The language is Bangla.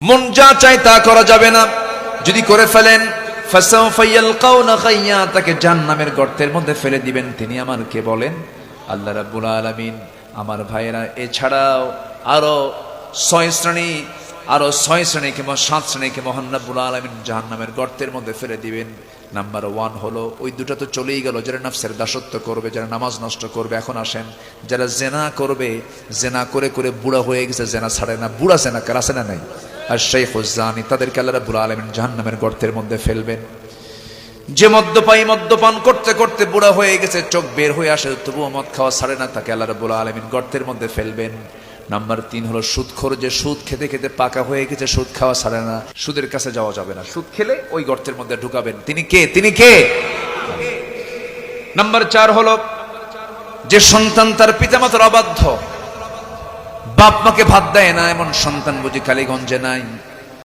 মন যা চায় তা করা যাবে না। যদি করে ফেলেন ফাসাউফা ইয়ালকাউনা গাইয়া, তাকে জাহান্নামের গর্তের মধ্যে ফেলে দিবেন। তিনি আমার কে বলেন? আল্লাহ রাব্বুল আলামিন। আমার ভাইয়েরা, এছাড়াও আরো 6 শ্রেণীকে 7 শ্রেণীকে মহান রাব্বুল আলামিন জাহান্নামের গর্তের মধ্যে ফেলে দিবেন। নাম্বার 1 হলো, ওই দুটো তো চলেই গেল, যারা নফসের দাসত্ব করবে, যারা নামাজ নষ্ট করবে। এখন আসেন যারা জেনা করবে, জেনা করে করে বুড়া হয়ে গেছে, জেনা ছাড়ে না, বুড়া জেনা কার আছে না নাই? আর শাইখুজ জানি, তাদেরকে আল্লাহ রাব্বুল আলামিন জাহান্নামের গর্তের মধ্যে ফেলবেন। যে মদ্যপান করতে করতে বুড়া হয়ে গেছে, চোখ বের হয়ে আসে, তবুও মদ খাওয়া ছাড়ে না, তাকে আল্লাহ রাব্বুল আলামিন গর্তের মধ্যে ফেলবেন। নাম্বার 3 হলো সুদখোর, যে সুদ খেতে খেতে পাকা হয়ে গেছে, সুদ খাওয়া ছাড়ে না, সুদের কাছে যাওয়া যাবে না, সুদ খেলে ওই গর্তের মধ্যে ঢুকাবেন। তিনি কে? নাম্বার 4 হলো, যে সন্তান তার পিতামাতার অবাধ্য, বাপ মাকে ভাত দেয় না, এমন সন্তান বুঝি কালীগঞ্জে নাই?